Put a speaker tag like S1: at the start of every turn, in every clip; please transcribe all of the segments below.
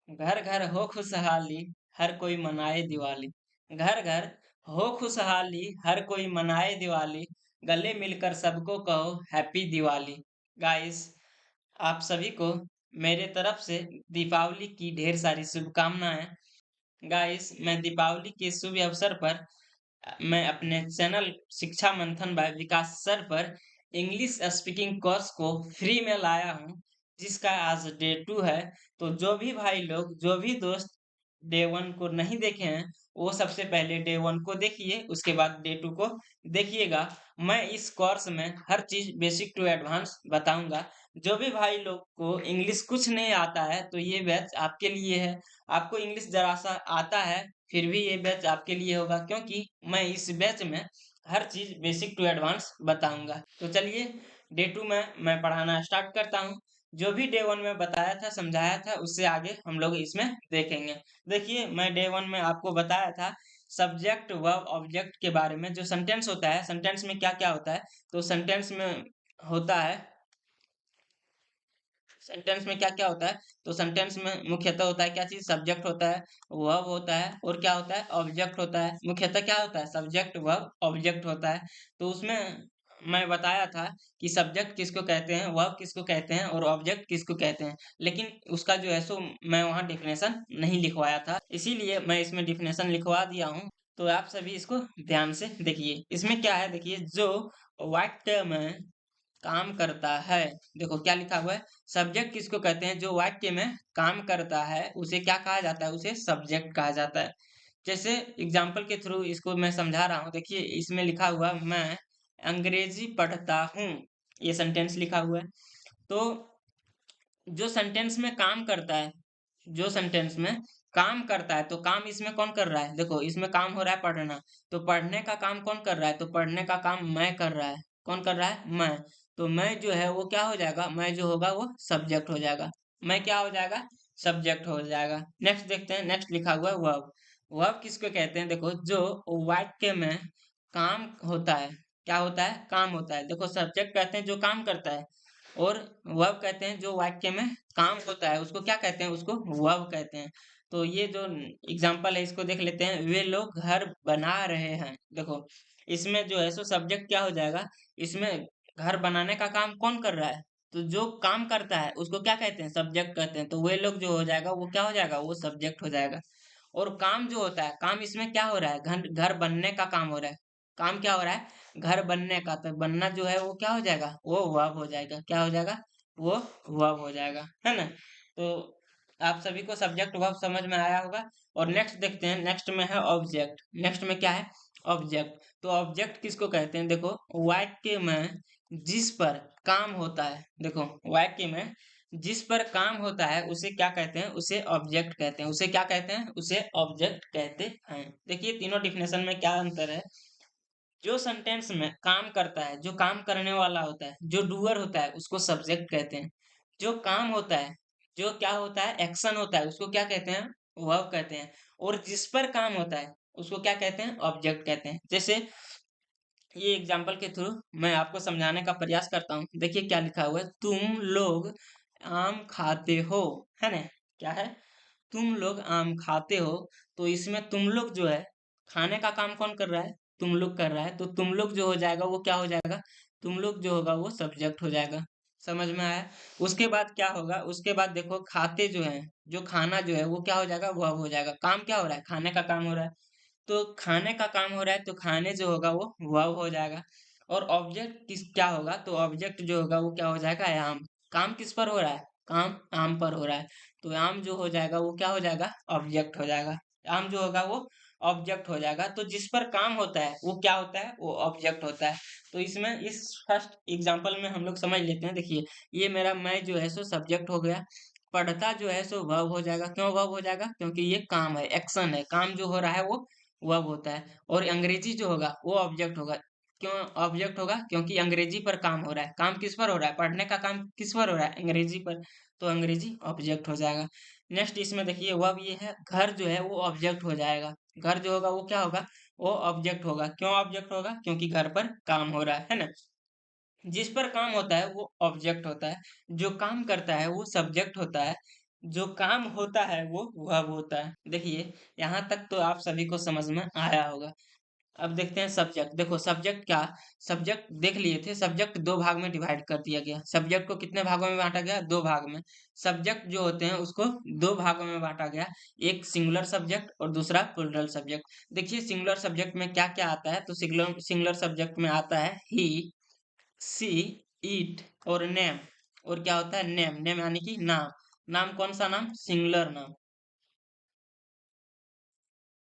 S1: घर घर हो खुशहाली, हर कोई मनाए दिवाली। घर घर हो खुशहाली, हर कोई मनाए दिवाली। गले मिलकर सबको कहो हैप्पी दिवाली। गाइस, आप सभी को मेरे तरफ से दीपावली की ढेर सारी शुभकामनाएं। गाइस, मैं दीपावली के शुभ अवसर पर मैं अपने चैनल शिक्षा मंथन बाय विकास सर पर इंग्लिश स्पीकिंग कोर्स को फ्री में लाया हूँ, जिसका आज डे 2 है। तो जो भी भाई लोग, जो भी दोस्त डे 1 को नहीं देखे हैं, वो सबसे पहले डे 1 को देखिए, उसके बाद डे 2 को देखिएगा। मैं इस कोर्स में हर चीज बेसिक टू एडवांस बताऊंगा। जो भी भाई लोग को इंग्लिश कुछ नहीं आता है, तो ये बैच आपके लिए है। आपको इंग्लिश जरा सा आता है, फिर भी ये बैच आपके लिए होगा, क्योंकि मैं इस बैच में हर चीज बेसिक टू एडवांस बताऊंगा। तो चलिए, डे 2 में मैं पढ़ाना स्टार्ट करता हूँ। जो भी डे 1 में बताया था, समझाया था, उससे आगे हम लोग इसमें देखेंगे। देखिए, मैं डे 1 में आपको बताया था सब्जेक्ट वर्ब ऑब्जेक्ट के बारे में। जो सेंटेंस होता है, सेंटेंस में क्या क्या होता है, तो सेंटेंस में होता है, सेंटेंस में क्या क्या होता है, तो सेंटेंस में मुख्यतः होता है क्या चीज, सब्जेक्ट होता है, वर्ब होता है, और क्या होता है, ऑब्जेक्ट होता है। मुख्यतः क्या होता है, सब्जेक्ट वर्ब ऑब्जेक्ट होता है। तो उसमें मैं बताया था कि सब्जेक्ट किसको कहते हैं, वर्ब किसको कहते हैं, और ऑब्जेक्ट किसको कहते हैं। लेकिन उसका जो है सो मैं वहाँ डिफिनेशन नहीं लिखवाया था, इसीलिए मैं इसमें डिफिनेशन लिखवा दिया हूँ। तो आप सभी इसको ध्यान से देखिए। इसमें क्या है, देखिए, जो वाक्य में काम करता है, देखो क्या लिखा हुआ है, सब्जेक्ट किसको कहते हैं, जो वाक्य में काम करता है उसे क्या कहा जाता है, उसे सब्जेक्ट कहा जाता है। जैसे एग्जाम्पल के थ्रू इसको मैं समझा रहा हूँ। देखिए, इसमें लिखा हुआ, मैं अंग्रेजी पढ़ता हूँ, ये सेंटेंस लिखा हुआ है। तो जो सेंटेंस में काम करता है, जो सेंटेंस में काम करता है, तो काम इसमें कौन कर रहा है, देखो इसमें काम हो रहा है पढ़ना, तो पढ़ने का काम कौन कर रहा है, तो पढ़ने का काम मैं कर रहा है। कौन कर रहा है, मैं। तो मैं जो है वो क्या हो जाएगा, मैं जो होगा वो सब्जेक्ट हो जाएगा। मैं क्या हो जाएगा, सब्जेक्ट हो जाएगा। नेक्स्ट देखते हैं, नेक्स्ट लिखा हुआ है वर्ब। वर्ब किसको कहते हैं, देखो, जो वाक्य में काम होता है, क्या होता है, काम होता है। देखो, सब्जेक्ट कहते हैं जो काम करता है, और वर्ब कहते हैं जो वाक्य में काम होता है, उसको क्या कहते हैं, उसको वर्ब कहते हैं। तो ये जो एग्जांपल है, इसको देख लेते हैं। वे लोग घर बना रहे हैं, देखो इसमें जो है सो सब्जेक्ट क्या हो जाएगा, इसमें घर बनाने का काम कौन कर रहा है, तो जो काम करता है उसको क्या कहते हैं, सब्जेक्ट कहते हैं। तो वे लोग जो हो जाएगा वो क्या हो जाएगा, वो सब्जेक्ट हो जाएगा। और काम जो होता है, काम इसमें क्या हो रहा है, घर घर बनने का काम हो रहा है। काम क्या हो रहा है, घर बनने का, तो बनना जो है वो क्या हो जाएगा, वो वर्ब हो जाएगा। क्या हो जाएगा, वो वर्ब हो जाएगा, है ना। तो आप सभी को सब्जेक्ट वर्ब समझ में आया होगा। और नेक्स्ट देखते हैं, नेक्स्ट में है ऑब्जेक्ट। नेक्स्ट में क्या है, ऑब्जेक्ट। तो ऑब्जेक्ट किसको कहते हैं, देखो, वाक्य में जिस पर काम होता है, देखो वाक्य में जिस पर काम होता है उसे क्या कहते हैं, उसे ऑब्जेक्ट कहते हैं। उसे क्या कहते हैं, उसे ऑब्जेक्ट कहते हैं। देखिए, तीनों डिफिनेशन में क्या अंतर है। जो सेंटेंस में काम करता है, जो काम करने वाला होता है, जो डूअर होता है, उसको सब्जेक्ट कहते हैं। जो काम होता है, जो क्या होता है, एक्शन होता है, उसको क्या कहते हैं, वर्ब कहते हैं। और जिस पर काम होता है उसको क्या कहते हैं, ऑब्जेक्ट कहते हैं। जैसे ये एग्जाम्पल के थ्रू मैं आपको समझाने का प्रयास करता हूँ। देखिए क्या लिखा हुआ है, तुम लोग आम खाते हो, है ना। क्या है, तुम लोग आम खाते हो। तो इसमें तुम लोग जो है, खाने का काम कौन कर रहा है, तुम लोग कर रहा है। तो तुम लोग जो हो जाएगा वो क्या हो जाएगा, तुम लोग जो होगा वो सब्जेक्ट हो जाएगा। समझ में आया। उसके बाद क्या होगा, उसके बाद देखो, खाते जो है, जो खाना जो है वो क्या हो जाएगा, वह हो जाएगा। काम क्या हो रहा है, खाने का काम हो रहा है। तो खाने का काम हो रहा है, तो खाने जो होगा वो वर्ब हो जाएगा। और ऑब्जेक्ट किस क्या होगा, तो ऑब्जेक्ट जो होगा वो क्या हो जाएगा, आम। काम किस पर हो रहा है, काम आम पर हो रहा है। तो आम जो हो जाएगा वो क्या हो जाएगा, ऑब्जेक्ट हो जाएगा। आम जो होगा वो ऑब्जेक्ट हो जाएगा। तो जिस पर काम होता है वो क्या होता है, वो ऑब्जेक्ट होता है। तो इसमें इस फर्स्ट एग्जांपल में हम लोग समझ लेते हैं। देखिए, ये मेरा मैं जो है सो सब्जेक्ट हो गया, पढ़ता जो है सो वर्ब हो जाएगा। क्यों वर्ब हो जाएगा, क्योंकि ये काम है, एक्शन है, काम जो हो रहा है वो वर्ब होता है। और अंग्रेजी जो होगा वो ऑब्जेक्ट होगा। क्यों ऑब्जेक्ट होगा, क्योंकि अंग्रेजी पर काम हो रहा है। काम किस पर हो रहा है, पढ़ने का काम किस पर हो रहा है, अंग्रेजी पर। तो अंग्रेजी ऑब्जेक्ट हो जाएगा। नेक्स्ट इसमें देखिए, वर्ब ये है, घर जो है वो ऑब्जेक्ट हो जाएगा। घर जो होगा वो क्या होगा, वो ऑब्जेक्ट होगा। क्यों ऑब्जेक्ट होगा, क्योंकि घर पर काम हो रहा है ना। जिस पर काम होता है वो ऑब्जेक्ट होता है, जो काम करता है वो सब्जेक्ट होता है, जो काम होता है वो वर्ब होता है। देखिए यहाँ तक तो आप सभी को समझ में आया होगा। अब देखते हैं सब्जेक्ट। देखो सब्जेक्ट क्या, सब्जेक्ट देख लिए थे, सब्जेक्ट दो भाग में डिवाइड कर दिया गया। सब्जेक्ट को कितने भागों में बांटा गया, दो भाग में। सब्जेक्ट जो होते हैं उसको दो भागों में बांटा गया, एक सिंगुलर सब्जेक्ट और दूसरा प्लूरल सब्जेक्ट। देखिए सिंगुलर सब्जेक्ट में क्या क्या आता है, तो सिंगुलर सिंगुलर सब्जेक्ट में आता है ही, सी, ईट और नेम। और क्या होता है, नेम, नेम यानी कि नाम। नाम कौन सा नाम, सिंगुलर नाम।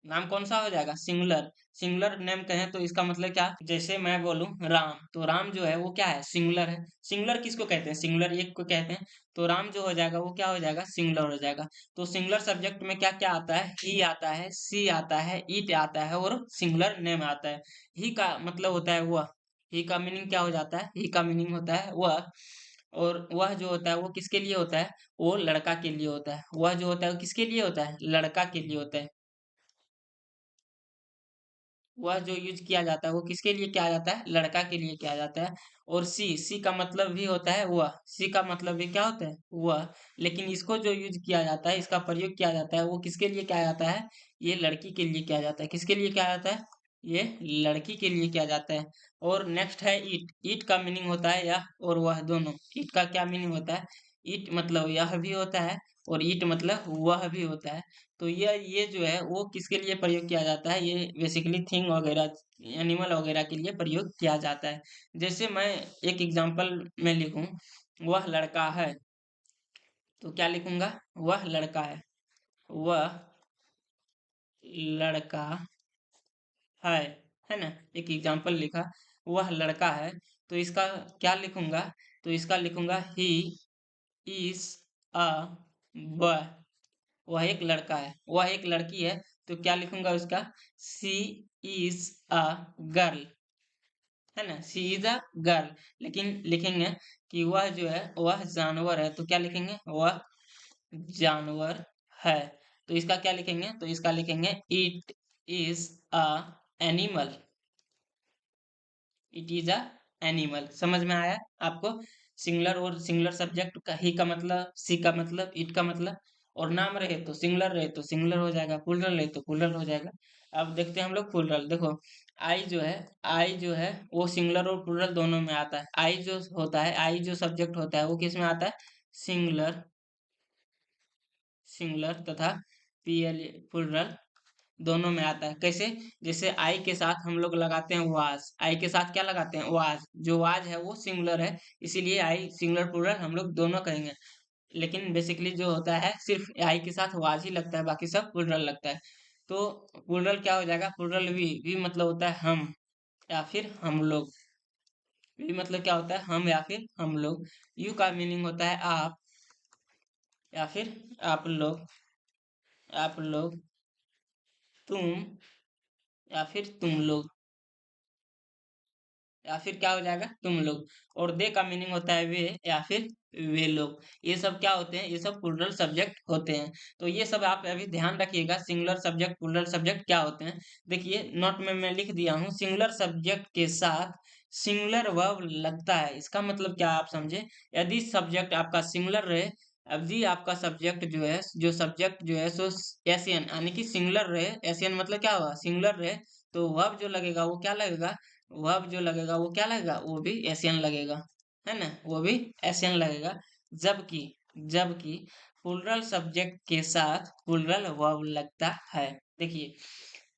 S1: नाम कौन सा हो जाएगा, सिंगुलर। सिंगुलर नेम कहें तो इसका मतलब क्या, जैसे मैं बोलूं राम, तो राम जो है वो क्या है, सिंगुलर है। सिंगुलर किसको कहते हैं, सिंगुलर एक को कहते हैं। तो राम जो हो जाएगा वो क्या हो जाएगा, सिंगुलर हो जाएगा। तो सिंगुलर सब्जेक्ट में क्या क्या आता है, ही आता है, सी आता है, इट आता है और सिंगुलर नेम आता है। ही का मतलब होता है वह। ही का मीनिंग क्या हो जाता है, ही का मीनिंग होता है वह। और वह जो होता है वो किसके लिए होता है, वो लड़का के लिए होता है। वह जो होता है वो किसके लिए होता है, लड़का के लिए होता है। वह जो यूज किया जाता है वो किसके लिए किया जाता है, लड़का के लिए किया जाता है। और सी, सी का मतलब भी होता है वह, सी का मतलब भी क्या होता है, वह। लेकिन इसको जो यूज किया जाता है, इसका प्रयोग किया जाता है, वो किसके लिए किया जाता है, ये लड़की के लिए किया जाता है। किसके लिए किया जाता है, ये लड़की के लिए किया जाता है। और नेक्स्ट है ईट। ईट का मीनिंग होता है यह और वह दोनों। ईट का क्या मीनिंग होता है, ईट मतलब यह भी होता है और ईट मतलब वह भी होता है। तो ये जो है वो किसके लिए प्रयोग किया जाता है, ये बेसिकली थिंग वगैरह, एनिमल वगैरह के लिए प्रयोग किया जाता है। जैसे मैं एक एग्जांपल में लिखूं, वह लड़का है, तो क्या लिखूंगा, वह लड़का है, वह लड़का है है ना। एक एग्जांपल लिखा, वह लड़का है, तो इसका क्या लिखूंगा, तो इसका लिखूंगा ही इज अ बॉय। वह एक लड़का है, वह एक लड़की है, तो क्या लिखूंगा उसका, सी इज अ गर्ल, है ना, सी इज अ गर्ल। लेकिन लिखेंगे कि वह जो है वह जानवर है, तो क्या लिखेंगे, वह जानवर है। तो इसका क्या लिखेंगे, तो इसका लिखेंगे it is a animal. It is a animal. समझ में आया आपको। सिंगुलर और सिंगुलर सब्जेक्ट का ही का मतलब, सी का मतलब, इट का मतलब। और नाम रहे तो सिंगुलर रहे तो सिंगुलर हो जाएगा, प्लूरल रहे तो प्लूरल हो जाएगा। अब देखते हैं हम लोग प्लूरल। देखो आई जो है, आई जो है वो सिंगुलर और प्लूरल दोनों में आता है। आई जो होता है, आई जो सब्जेक्ट होता है वो किस में आता है, सिंगुलर, सिंगुलर तथा पीएल प्लूरल दोनों में आता है। कैसे, जैसे आई के साथ हम लोग लगाते हैं वाज, आई के साथ क्या लगाते हैं, वाज। जो वाज है वो सिंगुलर है, इसीलिए आई सिंगुलर प्लूरल हम लोग दोनों कहेंगे। लेकिन बेसिकली जो होता है सिर्फ आई के साथ वाज ही लगता है, बाकी सब प्लूरल लगता है। तो प्लूरल क्या हो जाएगा, प्लूरल वी मतलब होता है हम या फिर हम लोग। वी मतलब क्या होता है, हम या फिर हम लोग। यू का मीनिंग होता है आप या फिर आप लोग, आप लोग, तुम या फिर तुम लोग, या फिर क्या हो जाएगा, तुम लोग। और दे का मीनिंग होता है वे या फिर वे लोग। ये सब क्या होते हैं, ये सब प्लूरल सब्जेक्ट होते हैं। तो ये सब आप अभी ध्यान रखिएगा, सिंगुलर सब्जेक्ट प्लूरल सब्जेक्ट क्या होते हैं। देखिए नोट में मैं लिख दिया हूँ, सिंगुलर सब्जेक्ट के साथ सिंगुलर वर्ब लगता है। इसका मतलब क्या आप समझे, यदि सब्जेक्ट आपका सिंगुलर रहे, यदि आपका सब्जेक्ट जो है, जो सब्जेक्ट जो है सो एसियन यानी कि सिंगुलर रहे, एसियन मतलब क्या होगा, सिंगुलर रहे, तो वर्ब जो लगेगा वो क्या लगेगा, वर्ब जो लगेगा वो क्या लगेगा, वो भी एशियन लगेगा, है ना, वो भी एशियन लगेगा। जबकि जबकि प्लूरल सब्जेक्ट के साथ प्लूरल वर्ब लगता है। देखिए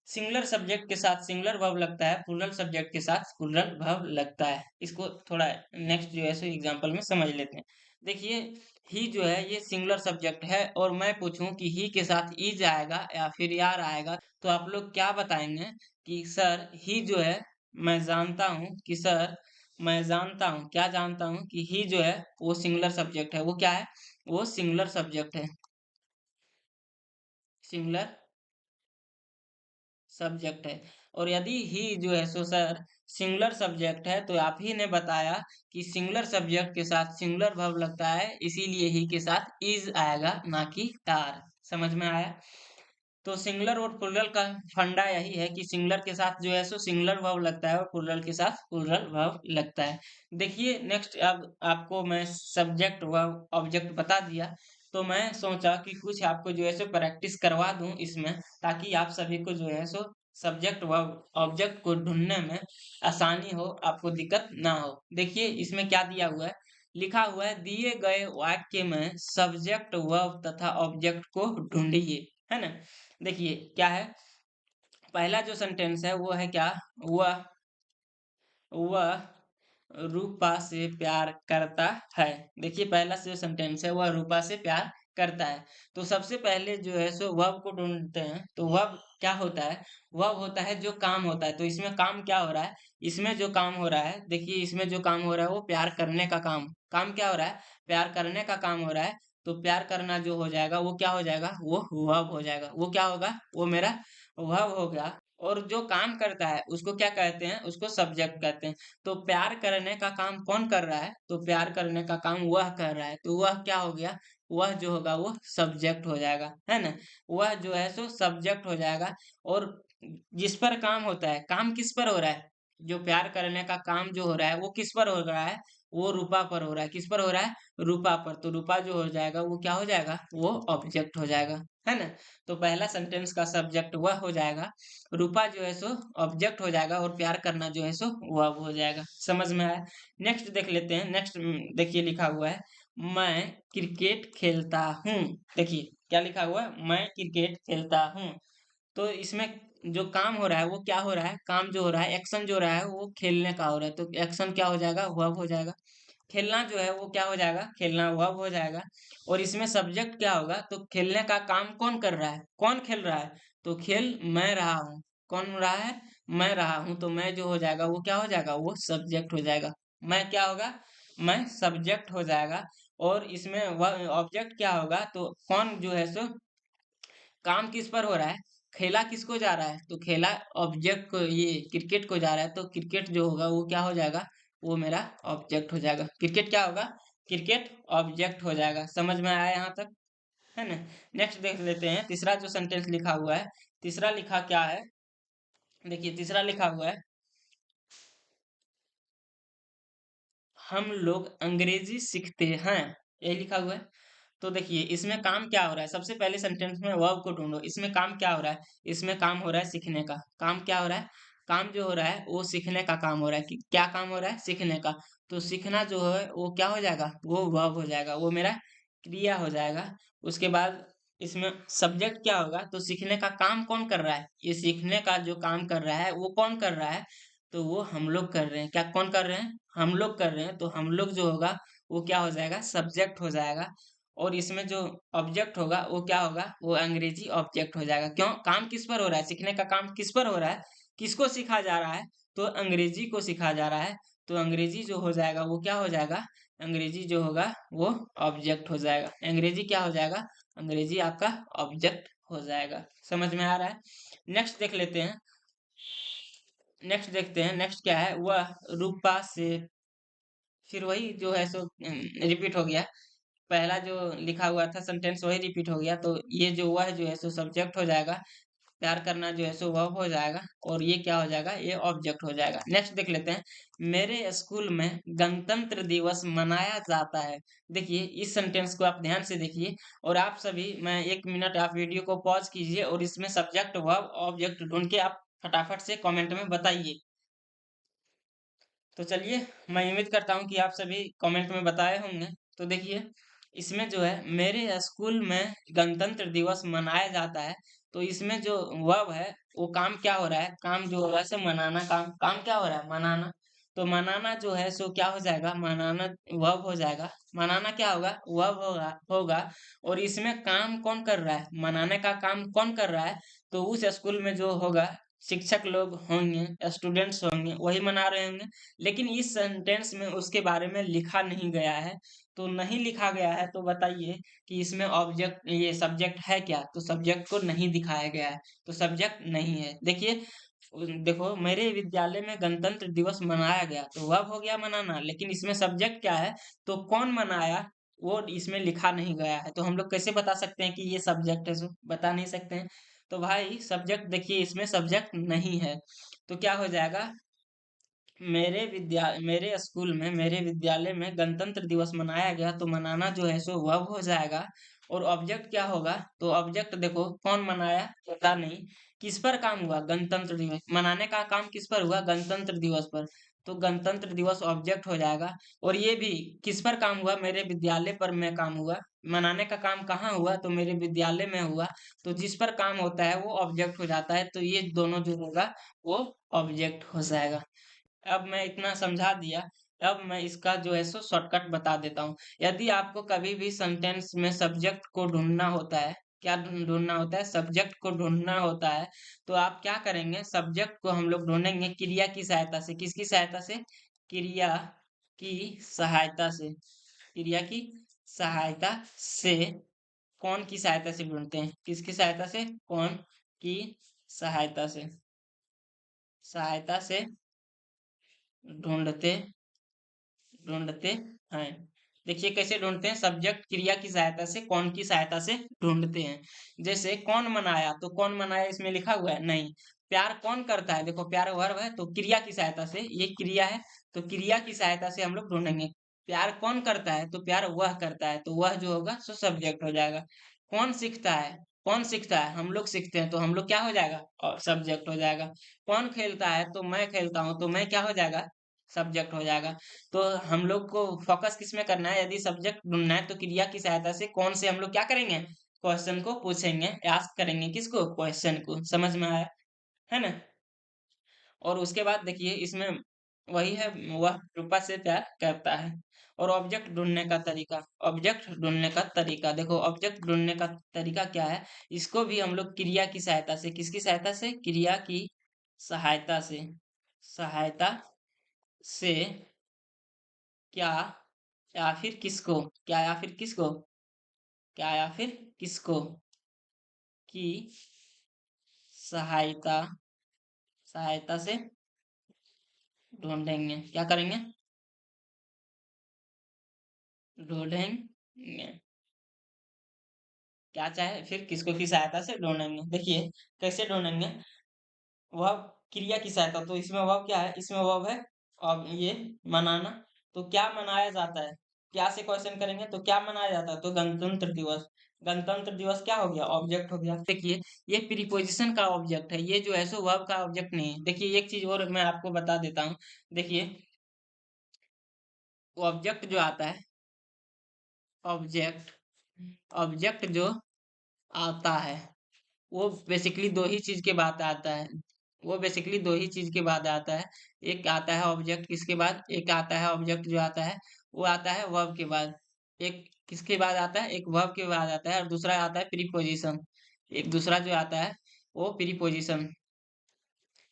S1: सिंगुलर सब्जेक्ट के साथ सिंगुलर वर्ब लगता है, प्लूरल सब्जेक्ट के साथ प्लूरल वर्ब लगता है। इसको थोड़ा नेक्स्ट जो है सो एग्जांपल में समझ लेते हैं। देखिए ही जो है ये सिंगुलर सब्जेक्ट है, और मैं पूछूं कि ही के साथ इज आएगा या फिर यार आएगा, तो आप लोग क्या बताएंगे कि सर ही जो है, मैं जानता हूँ कि सर, मैं जानता हूँ, क्या जानता हूँ कि ही जो है वो सिंगुलर सब्जेक्ट है। वो क्या है, वो सिंगुलर सब्जेक्ट है, सिंगुलर सब्जेक्ट है। और यदि ही जो है सो सर सिंगुलर सब्जेक्ट है, तो आप ही ने बताया कि सिंगुलर सब्जेक्ट के साथ सिंगुलर वर्ब लगता है, इसीलिए ही के साथ इज आएगा ना कि आर। समझ में आया। तो सिंगुलर और प्लूरल का फंडा यही है कि सिंगुलर के साथ जो है सो सिंगुलर वर्ब लगता है और प्लूरल के साथ प्लूरल वर्ब लगता है। देखिए नेक्स्ट, अब आपको मैं सब्जेक्ट वर्ब ऑब्जेक्ट बता दिया। तो मैं सोचा कि कुछ आपको जो है सो प्रैक्टिस करवा दूं इसमें, ताकि आप सभी को जो है सो सब्जेक्ट व ऑब्जेक्ट को ढूंढने में आसानी हो, आपको दिक्कत ना हो। देखिए इसमें क्या दिया हुआ है, लिखा हुआ है दिए गए वाक्य में सब्जेक्ट वर्ब तथा ऑब्जेक्ट को ढूंढिए, है ना। देखिए क्या है, पहला जो सेंटेंस है वो है क्या, वह वह रूपा से प्यार करता है। देखिए पहला जो सेंटेंस है वह रूपा से प्यार करता है। तो सबसे पहले जो है सो वर्ब को ढूंढते हैं। तो वर्ब क्या होता है, वर्ब होता है जो काम होता है। तो इसमें काम क्या हो रहा है, इसमें जो काम हो रहा है, देखिए इसमें जो काम हो रहा है वो प्यार करने का काम, काम क्या हो रहा है, प्यार करने का काम हो रहा है। तो प्यार करना जो हो जाएगा वो क्या हो जाएगा, वो वर्ब हो जाएगा। वो क्या होगा, वो मेरा वर्ब हो गया। और जो काम करता है उसको क्या कहते हैं, उसको सब्जेक्ट कहते हैं। तो प्यार करने का काम कौन कर रहा है, तो प्यार करने का काम वह कर रहा है। तो वह क्या हो गया, वह जो होगा वो सब्जेक्ट हो जाएगा, है ना। वह जो है सो सब्जेक्ट हो जाएगा। और जिस पर काम होता है, काम किस पर हो रहा है, जो प्यार करने का काम जो हो रहा है वो किस पर हो रहा है, वो रूपा पर हो रहा है। किस पर हो रहा है, रूपा पर। तो रूपा जो हो जाएगा वो क्या हो जाएगा, वो ऑब्जेक्ट हो जाएगा, है ना। तो पहला सेंटेंस का सब्जेक्ट वह हो जाएगा, रूपा जो है सो ऑब्जेक्ट हो जाएगा, और प्यार करना जो है सो वर्ब हो जाएगा। समझ में आया। नेक्स्ट देख लेते हैं। नेक्स्ट देखिए लिखा हुआ है मैं क्रिकेट खेलता हूँ। देखिए क्या लिखा हुआ है, मैं क्रिकेट खेलता हूँ। तो इसमें जो काम हो रहा है वो क्या हो रहा है, काम जो हो रहा है, एक्शन जो हो रहा है वो खेलने का हो रहा है। तो एक्शन क्या हो जाएगा, वर्ब हो जाएगा। खेलना जो है वो क्या हो जाएगा, खेलना वर्ब हो जाएगा। और इसमें सब्जेक्ट क्या होगा, तो खेलने का काम कौन कर रहा है, कौन खेल रहा है, तो खेल मैं रहा हूँ। कौन रहा है, मैं रहा हूँ। तो मैं जो हो जाएगा वो क्या हो जाएगा, वो सब्जेक्ट हो जाएगा। मैं क्या होगा, मैं सब्जेक्ट हो जाएगा। और इसमें वह ऑब्जेक्ट क्या होगा, तो कौन जो है सो काम किस पर हो रहा है, खेला किसको जा रहा है, तो खेला ऑब्जेक्ट को, ये क्रिकेट को जा रहा है। तो क्रिकेट जो होगा वो क्या हो जाएगा, वो मेरा ऑब्जेक्ट हो जाएगा। क्रिकेट क्या होगा, क्रिकेट ऑब्जेक्ट हो जाएगा। समझ में आया यहाँ तक, है ना। नेक्स्ट देख लेते हैं तीसरा जो सेंटेंस लिखा हुआ है। तीसरा लिखा क्या है, देखिए तीसरा लिखा हुआ है हम लोग अंग्रेजी सीखते हैं, ये लिखा हुआ है। तो देखिए इसमें काम क्या हो रहा है, सबसे पहले सेंटेंस में वर्ब को ढूंढो। इसमें काम क्या हो रहा है, इसमें काम हो रहा है सीखने का। काम क्या हो रहा है, काम जो हो रहा है वो सीखने का काम हो रहा है। कि क्या काम हो रहा है, सीखने का। तो सीखना जो है वो क्या हो जाएगा, वो वर्ब हो जाएगा, वो मेरा क्रिया हो जाएगा। उसके बाद इसमें सब्जेक्ट क्या होगा, तो सीखने का काम कौन कर रहा है, ये सीखने का जो काम कर रहा है वो कौन कर रहा है, तो वो हम लोग कर रहे हैं। क्या कौन कर रहे हैं, हम लोग कर रहे हैं। तो हम लोग जो होगा वो क्या हो जाएगा, सब्जेक्ट हो जाएगा। और इसमें जो ऑब्जेक्ट होगा वो क्या होगा, वो अंग्रेजी ऑब्जेक्ट हो जाएगा। क्यों, काम किस पर हो रहा है, सीखने का काम किस पर हो रहा है, किसको सीखा जा रहा है, तो अंग्रेजी को सीखा जा रहा है। तो अंग्रेजी जो हो जाएगा वो क्या हो जाएगा, अंग्रेजी जो होगा वो ऑब्जेक्ट हो जाएगा। अंग्रेजी क्या हो जाएगा, अंग्रेजी आपका ऑब्जेक्ट हो जाएगा। समझ में आ रहा है। नेक्स्ट देख लेते हैं। नेक्स्ट देखते हैं, नेक्स्ट क्या है, वह रूपा से, फिर वही जो है सो रिपीट हो गया। पहला जो लिखा हुआ था सेंटेंस वही रिपीट हो गया। तो ये जो हुआ है जो है सो सब्जेक्ट हो जाएगा, प्यार करना जो है सो वर्ब हो जाएगा। और ये क्या हो जाएगा, ये ऑब्जेक्ट हो जाएगा। नेक्स्ट देख लेते हैं, मेरे स्कूल में गणतंत्र दिवस मनाया जाता है। देखिए इस सेंटेंस को आप ध्यान से देखिए। और आप सभी, मैं 1 मिनट आप वीडियो को पॉज कीजिए और इसमें सब्जेक्ट वर्ब ऑब्जेक्ट ढूंढ के आप फटाफट से कमेंट में बताइए। तो चलिए, मैं उम्मीद करता हूँ कि आप सभी कमेंट में बताए होंगे। तो देखिए इसमें जो है मेरे स्कूल में गणतंत्र दिवस मनाया जाता है। तो इसमें जो वर्ब है वो काम क्या हो रहा है, काम जो हो रहा है से मनाना, काम काम क्या हो रहा है, मनाना। तो मनाना जो है सो क्या हो जाएगा, मनाना वर्ब हो जाएगा। मनाना क्या होगा, वर्ब होगा। और इसमें काम कौन कर रहा है, मनाने का काम कौन कर रहा है, तो उस स्कूल में जो होगा शिक्षक लोग होंगे, स्टूडेंट्स होंगे, वही मना रहे होंगे। लेकिन इस सेंटेंस में उसके बारे में लिखा नहीं गया है। तो नहीं लिखा गया है तो बताइए कि इसमें ऑब्जेक्ट, ये सब्जेक्ट है क्या, तो सब्जेक्ट को नहीं दिखाया गया है। तो सब्जेक्ट नहीं है। देखिए देखो, मेरे विद्यालय में गणतंत्र दिवस मनाया गया, तो वर्ब हो गया मनाना। लेकिन इसमें सब्जेक्ट क्या है, तो कौन मनाया, वो इसमें लिखा नहीं गया है। तो हम लोग कैसे बता सकते हैं कि ये सब्जेक्ट है, सो बता नहीं सकते हैं। तो भाई सब्जेक्ट देखिए, इसमें सब्जेक्ट नहीं है। तो क्या हो जाएगा, मेरे स्कूल में, मेरे विद्यालय में गणतंत्र दिवस मनाया गया। तो मनाना जो है सो वर्ब हो जाएगा। और ऑब्जेक्ट क्या होगा, तो ऑब्जेक्ट देखो कौन मनाया पता नहीं, किस पर काम हुआ, गणतंत्र दिवस, मनाने का काम किस पर हुआ, गणतंत्र दिवस पर, तो गणतंत्र दिवस ऑब्जेक्ट हो जाएगा। और ये भी किस पर काम हुआ, मेरे विद्यालय पर में काम हुआ, मनाने का काम कहाँ हुआ, तो मेरे विद्यालय में हुआ, तो जिस पर काम होता है वो ऑब्जेक्ट हो जाता है, तो ये दोनों जो होगा वो ऑब्जेक्ट हो जाएगा। अब मैं इतना समझा दिया। अब मैं इसका जो है सो शॉर्टकट बता देता हूँ। यदि आपको कभी भी सेंटेंस में सब्जेक्ट को ढूंढना होता है, क्या ढूंढना होता है, सब्जेक्ट को ढूंढना होता है, तो आप क्या करेंगे, सब्जेक्ट को हम लोग ढूंढेंगे क्रिया की सहायता से। किसकी सहायता से, क्रिया की सहायता से, क्रिया की सहायता से। कौन की सहायता से ढूंढते हैं, किसकी सहायता से, कौन की सहायता से, सहायता से ढूंढते ढूंढते हैं। देखिए कैसे ढूंढते हैं, सब्जेक्ट क्रिया की सहायता से, कौन की सहायता से ढूंढते हैं। जैसे कौन मनाया, तो कौन मनाया इसमें लिखा हुआ है, नहीं। प्यार कौन करता है, देखो प्यार वर्ब है, तो क्रिया की सहायता से, ये क्रिया है, तो क्रिया की सहायता से हम लोग ढूंढेंगे। प्यार कौन करता है, तो प्यार वह करता है, तो वह जो होगा सो सब्जेक्ट हो जाएगा। कौन सीखता है, कौन सीखता है, हम लोग सीखते हैं, तो हम लोग क्या हो जाएगा, और सब्जेक्ट हो जाएगा। कौन खेलता है, तो मैं खेलता हूँ, तो मैं क्या हो जाएगा, सब्जेक्ट हो जाएगा। तो हम लोग को फोकस किस में करना है, यदि सब्जेक्ट ढूंढना है तो क्रिया की सहायता से कौन से हम लोग क्या करेंगे, क्वेश्चन को पूछेंगे, आस्क करेंगे, किसको, क्वेश्चन को। समझ में आया, है ना। और उसके बाद देखिए इसमें वही है, वह रूपा से प्यार करता है। और ऑब्जेक्ट ढूंढने का तरीका, ऑब्जेक्ट ढूंढने का तरीका, देखो ऑब्जेक्ट ढूंढने का तरीका क्या है, इसको भी हम लोग क्रिया की सहायता से, किसकी सहायता से, क्रिया की सहायता से, सहायता से, क्या या फिर किसको, क्या या फिर किसको, क्या या फिर किसको की सहायता, सहायता से ढूंढेंगे, क्या करेंगे, ढूंढेंगे, क्या चाहे फिर किसको की सहायता से ढूंढेंगे। देखिए कैसे ढूंढेंगे, वह क्रिया की सहायता, तो इसमें वह क्या है, इसमें वह है, अब ये मनाना, तो क्या मनाया जाता है, क्या से क्वेश्चन करेंगे, तो क्या मनाया जाता है, तो गणतंत्र दिवस, गणतंत्र दिवस क्या हो गया, ऑब्जेक्ट हो गया। देखिए ये प्रीपोजिशन का ऑब्जेक्ट है, ये जो है सो वर्ब का ऑब्जेक्ट नहीं है। देखिए एक चीज और मैं आपको बता देता हूँ, देखिए ऑब्जेक्ट जो आता है, ऑब्जेक्ट, ऑब्जेक्ट जो आता है वो बेसिकली दो ही चीज के बाद आता है, वो बेसिकली दो ही चीज के बाद आता है। एक आता है ऑब्जेक्ट किसके बाद, एक आता है ऑब्जेक्ट जो आता है वो आता है वर्ब के बाद। एक किसके बाद आता है, एक वर्ब के बाद आता है, और दूसरा आता है प्रीपोजिशन। एक दूसरा जो आता है वो प्रीपोजिशन,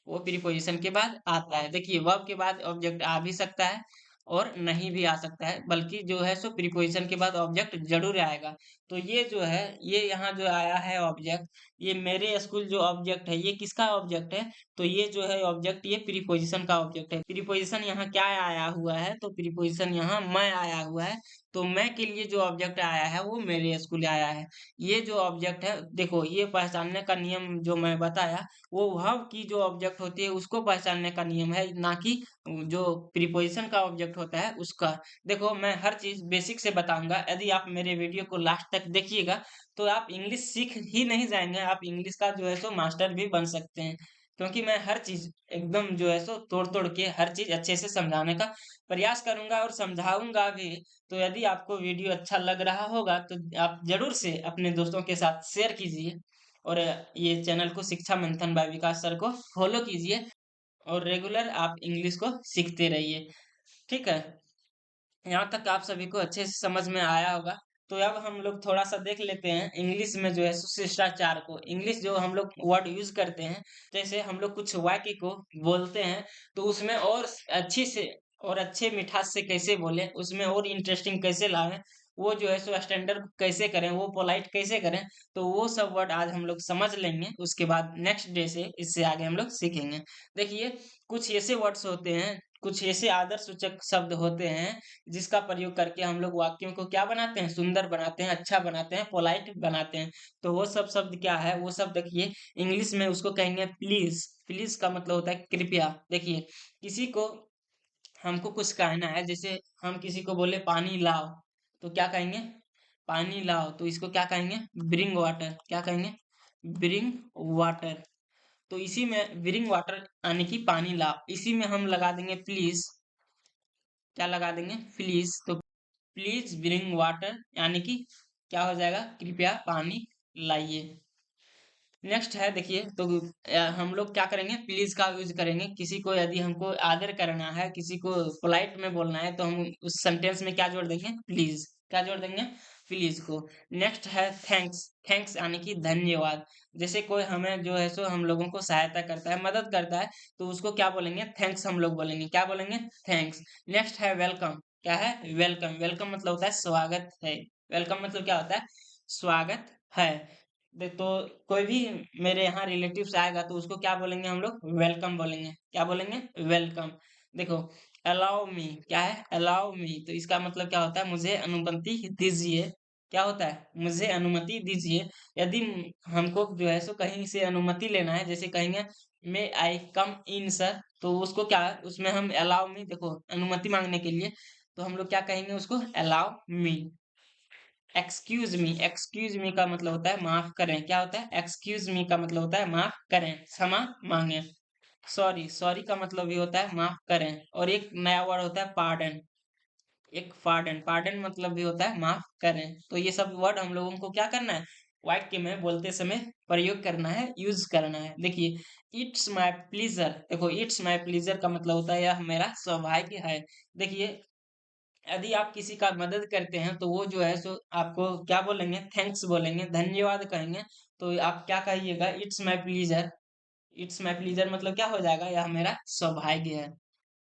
S1: वो प्रीपोजिशन के बाद आता है। देखिए वर्ब के बाद ऑब्जेक्ट आ भी सकता है और नहीं भी आ सकता है, बल्कि जो है सो प्रीपोजिशन के बाद ऑब्जेक्ट जरूर आएगा। तो ये जो है, ये यहाँ जो आया है ऑब्जेक्ट, ये मेरे स्कूल जो ऑब्जेक्ट है, ये किसका ऑब्जेक्ट है, तो ये जो है ऑब्जेक्ट, ये प्रीपोजिशन का ऑब्जेक्ट है। प्रीपोजिशन यहाँ क्या आया हुआ है, तो प्रीपोजिशन यहाँ मैं आया हुआ है, तो मैं के लिए जो ऑब्जेक्ट आया है वो मेरे स्कूल आया है। ये जो ऑब्जेक्ट है, देखो ये पहचानने का नियम जो मैं बताया, वो वर्ब की जो ऑब्जेक्ट होती है उसको पहचानने का नियम है, ना कि जो प्रीपोजिशन का ऑब्जेक्ट होता है उसका। देखो मैं हर चीज बेसिक से बताऊंगा, यदि आप मेरे वीडियो को लास्ट तक देखिएगा तो आप इंग्लिश सीख ही नहीं जाएंगे, आप इंग्लिश का जो है सो मास्टर भी बन सकते हैं। क्योंकि मैं हर चीज एकदम जो है सो तोड़ तोड़ के हर चीज अच्छे से समझाने का प्रयास करूंगा और समझाऊंगा भी। तो यदि आपको वीडियो अच्छा लग रहा होगा तो आप जरूर से अपने दोस्तों के साथ शेयर कीजिए, और ये चैनल को शिक्षा मंथन बाय विकास सर को फॉलो कीजिए, और रेगुलर आप इंग्लिश को सीखते रहिए। ठीक है, यहाँ तक आप सभी को अच्छे से समझ में आया होगा। तो अब हम लोग थोड़ा सा देख लेते हैं इंग्लिश में जो है शिष्टाचार को। इंग्लिश जो हम लोग वर्ड यूज करते हैं, जैसे हम लोग कुछ वाक्य को बोलते हैं, तो उसमें और अच्छी से और अच्छे मिठास से कैसे बोले, उसमें और इंटरेस्टिंग कैसे लाएं, वो जो है सो स्टैंडर्ड कैसे करें, वो पोलाइट कैसे करें, तो वो सब वर्ड आज हम लोग समझ लेंगे। उसके बाद नेक्स्ट डे से इससे आगे हम लोग सीखेंगे। देखिए कुछ ऐसे वर्ड्स होते हैं, कुछ ऐसे आदर्श सूचक शब्द होते हैं जिसका प्रयोग करके हम लोग वाक्यों को क्या बनाते हैं, सुंदर बनाते हैं, अच्छा बनाते हैं, पोलाइट बनाते हैं। तो वो सब शब्द क्या है, वो सब देखिए इंग्लिश में उसको कहेंगे प्लीज। प्लीज का मतलब होता है कृपया। देखिए किसी को, हमको कुछ कहना है, जैसे हम किसी को बोले पानी लाओ, तो क्या कहेंगे, पानी लाओ, तो इसको क्या कहेंगे? Bring water. क्या कहेंगे? Bring water. तो इसी में ब्रिंग वाटर यानी कि पानी लाओ, इसी में हम लगा देंगे प्लीज। क्या लगा देंगे? प्लीज। तो प्लीज ब्रिंग वाटर यानी कि क्या हो जाएगा? कृपया पानी लाइए। नेक्स्ट है देखिए, तो हम लोग क्या करेंगे? प्लीज का यूज करेंगे। किसी को यदि हमको आदर करना है, किसी को पोलाइट में बोलना है, तो हम उस सेंटेंस में क्या जोड़ देंगे? प्लीज। क्या जोड़ देंगे? प्लीज को। नेक्स्ट है थैंक्स। थैंक्स यानी कि धन्यवाद। जैसे कोई हमें जो है सो हम लोगों को सहायता करता है, मदद करता है, तो उसको क्या बोलेंगे? थैंक्स हम लोग बोलेंगे। क्या बोलेंगे? थैंक्स। नेक्स्ट है वेलकम। क्या है? वेलकम। वेलकम मतलब होता है स्वागत है। वेलकम मतलब क्या होता है? स्वागत है। देख, तो कोई भी मेरे यहाँ रिलेटिव्स आएगा तो उसको क्या बोलेंगे? हम लोग वेलकम बोलेंगे। क्या बोलेंगे? वेलकम। देखो, अलाउ मी। क्या है? Allow me. तो इसका मतलब क्या होता है? मुझे अनुमति दीजिए। क्या होता है? मुझे अनुमति दीजिए। यदि हमको जो है सो कहीं से अनुमति लेना है, जैसे कहेंगे मे आई कम इन सर, तो उसको क्या है? उसमें हम अलाउ मी, देखो अनुमति मांगने के लिए, तो हम लोग क्या कहेंगे उसको? Allow me. Excuse me. Excuse me का मतलब होता है माफ करें। क्या होता है? एक्सक्यूज मी का मतलब होता है माफ करें, क्षमा मांगे। सॉरी। सॉरी का मतलब भी होता है माफ करें। और एक नया वर्ड होता है पार्डन। एक पार्डन। पार्डन मतलब भी होता है माफ करें। तो ये सब वर्ड हम लोगों को क्या करना है? वाक्य में बोलते समय प्रयोग करना है, यूज करना है। देखिए, इट्स माई प्लीजर। देखो, इट्स माई प्लीजर का मतलब होता है यह मेरा सौभाग्य है। देखिए, यदि आप किसी का मदद करते हैं तो वो जो है सो आपको क्या बोलेंगे? थैंक्स बोलेंगे, धन्यवाद कहेंगे। तो आप क्या कहिएगा? It's my pleaser. It's my pleaser मतलब क्या हो जाएगा? यह मेरा सौभाग्य है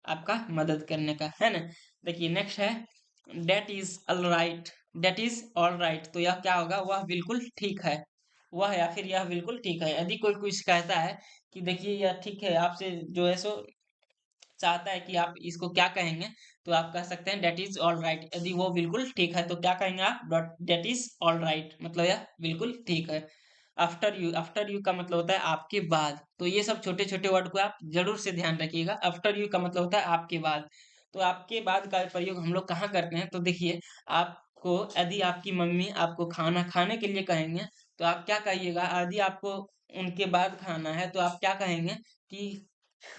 S1: आपका मदद करने का, है ना? देखिए, नेक्स्ट है date is all right. Date is all right, तो यह क्या होगा? वह बिल्कुल ठीक है। वह या फिर यह बिल्कुल ठीक है। यदि कोई कुछ कहता है कि देखिए यह ठीक है, आपसे जो है सो चाहता है कि आप इसको क्या कहेंगे, तो आप कह सकते हैं डेट इज ऑल राइट। यदि वो बिल्कुल ठीक है तो क्या कहेंगे आप? डेट इज ऑल राइट मतलब यह बिल्कुल ठीक है। After you. आफ्टर यू का मतलब होता है आपके बाद। तो ये सब छोटे छोटे वर्ड को आप जरूर से ध्यान रखिएगा। आफ्टर यू का मतलब होता है आपके बाद। तो आपके बाद का प्रयोग हम लोग कहाँ करते हैं? तो देखिए, आपको यदि आपकी मम्मी आपको खाना खाने के लिए कहेंगे, तो आप क्या कहिएगा? यदि आपको उनके बाद खाना है तो आप क्या कहेंगे कि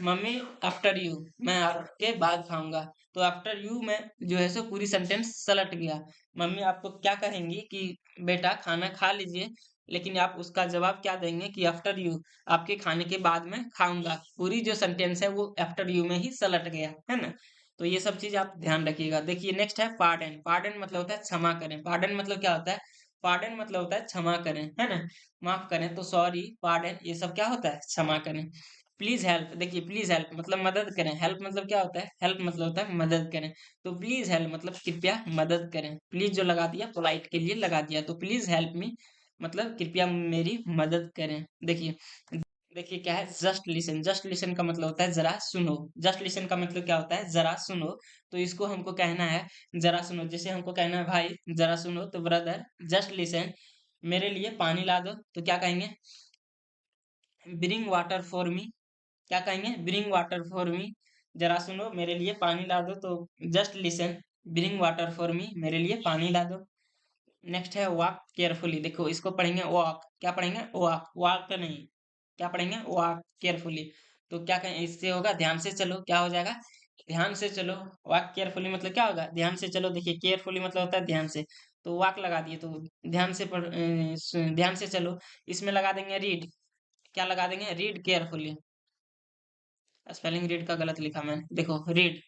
S1: मम्मी आफ्टर यू, मैं आपके बाद खाऊंगा। तो आफ्टर यू में जो है सो पूरी सेंटेंस सलट गया। मम्मी आपको क्या कहेंगी कि बेटा खाना खा लीजिए, लेकिन आप उसका जवाब क्या देंगे? कि आफ्टर यू, आपके खाने के बाद में खाऊंगा। पूरी जो सेंटेंस है वो आफ्टर यू में ही सलट गया, है ना? तो ये सब चीज आप ध्यान रखिएगा। देखिए, नेक्स्ट है पार्डन। पार्डन मतलब होता है क्षमा करें। पार्डन मतलब क्या होता है? पार्डन मतलब होता है क्षमा करें, है ना? माफ करें। तो सॉरी, पार्डन, ये सब क्या होता है? क्षमा करें। Please help. देखिए, प्लीज हेल्प मतलब मदद करें। हेल्प मतलब क्या होता है? हेल्प मतलब होता है मदद करें। तो प्लीज हेल्प मतलब कृपया मदद करें। प्लीज जो लगा दिया पोलाइट के लिए लगा दिया, तो प्लीज हेल्प मी मतलब कृपया मेरी मदद करें। देखिए, देखिए क्या है? Just listen. जस्ट लिसन का मतलब होता है जरा सुनो। जस्ट लिसन का मतलब क्या होता है? जरा सुनो। तो इसको हमको कहना है जरा सुनो। जैसे हमको कहना है भाई जरा सुनो, तो ब्रदर जस्ट लिसन, मेरे लिए पानी ला दो, तो क्या कहेंगे? Bring water for me. क्या कहेंगे? Bring water for me. जरा सुनो, मेरे लिए पानी ला दो, तो just listen, bring water for me, मेरे लिए पानी ला दो। नेक्स्ट है वॉक केयरफुली। देखो, इसको पढ़ेंगे वॉक। क्या पढ़ेंगे? वॉक। वॉक नहीं, क्या पढ़ेंगे? Walk carefully. तो क्या कहें? इससे होगा ध्यान से चलो। क्या हो जाएगा? ध्यान से चलो। वॉक केयरफुली मतलब क्या होगा? ध्यान से चलो। देखिए, केयरफुली मतलब होता है ध्यान से, तो वॉक लगा दिए, तो ध्यान से ध्यान से चलो। इसमें लगा देंगे रीड। क्या लगा देंगे? Read carefully. स्पेलिंग रीड का गलत लिखा मैंने। देखो, रीड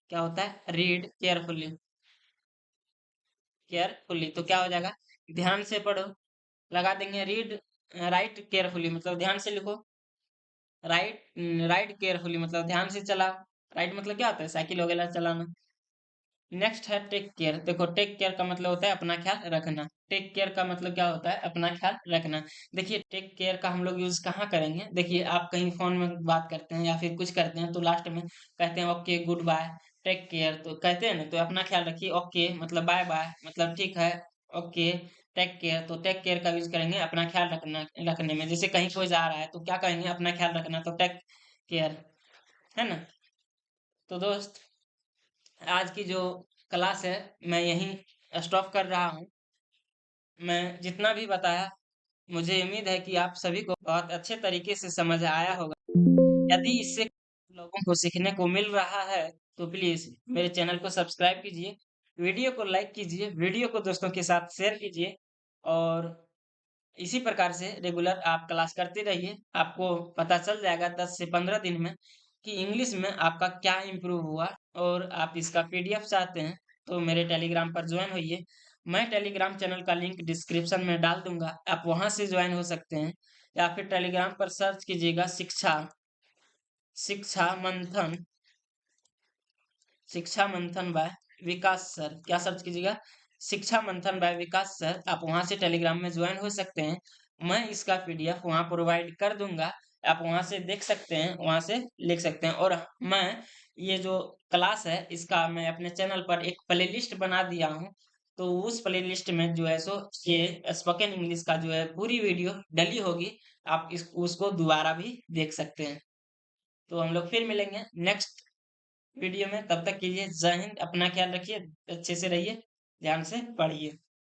S1: क्या होता है? Read carefully. केयरफुली तो क्या हो जाएगा? ध्यान से पढ़ो। लगा देंगे रीड। राइट केयरफुली मतलब ध्यान से लिखो। राइट। राइट केयरफुली मतलब ध्यान से चलाओ। राइट मतलब क्या होता है? साइकिल वगैरह चलाना। नेक्स्ट है टेक केयर। देखो, टेक केयर का मतलब होता है अपना ख्याल रखना। टेक केयर का मतलब क्या होता है? अपना ख्याल रखना। देखिए, टेक केयर का हम लोग यूज कहाँ करेंगे? देखिए, आप कहीं फोन में बात करते हैं या फिर कुछ करते हैं, तो लास्ट में कहते हैं okay goodbye take care, तो कहते हैं ना, तो अपना ख्याल रखिए। ओके मतलब बाय बाय मतलब ठीक है। ओके टेक केयर, तो टेक केयर का यूज करेंगे अपना ख्याल रखना रखने में। जैसे कहीं कोई जा रहा है तो क्या कहेंगे? अपना ख्याल रखना, तो टेक केयर, है ना? तो दोस्त, आज की जो क्लास है मैं यहीं स्टॉप कर रहा हूँ। मैं जितना भी बताया, मुझे उम्मीद है कि आप सभी को बहुत अच्छे तरीके से समझ आया होगा। यदि इससे लोगों को सीखने को मिल रहा है, तो प्लीज़ मेरे चैनल को सब्सक्राइब कीजिए, वीडियो को लाइक कीजिए, वीडियो को दोस्तों के साथ शेयर कीजिए और इसी प्रकार से रेगुलर आप क्लास करते रहिए। आपको पता चल जाएगा 10 से 15 दिन में कि इंग्लिश में आपका क्या इम्प्रूव हुआ और आप इसका पीडीएफ चाहते हैं, तो मेरे टेलीग्राम पर जॉइन होइए। मैं टेलीग्राम चैनल का लिंक डिस्क्रिप्शन में डाल दूँगा, आप वहाँ से जॉइन हो सकते हैं या फिर टेलीग्राम पर सर्च कीजिएगा शिक्षा मंथन शिक्षा मंथन बाय विकास सर। क्या सर्च कीजिएगा? शिक्षा मंथन बाय विकास सर। आप वहां से टेलीग्राम में ज्वाइन हो सकते हैं। मैं इसका पीडीएफ वहां प्रोवाइड कर दूंगा, आप वहां से देख सकते हैं, वहां से लिख सकते हैं। और मैं ये जो क्लास है इसका मैं अपने चैनल पर एक प्लेलिस्ट बना दिया हूँ, तो उस प्लेलिस्ट में जो है सो ये स्पोकन इंग्लिश का जो है पूरी वीडियो डली होगी, आप इस उसको दोबारा भी देख सकते हैं। तो हम लोग फिर मिलेंगे नेक्स्ट वीडियो में। तब तक के लिए जय हिंद। अपना ख्याल रखिए, अच्छे से रहिए, ध्यान से पढ़िए।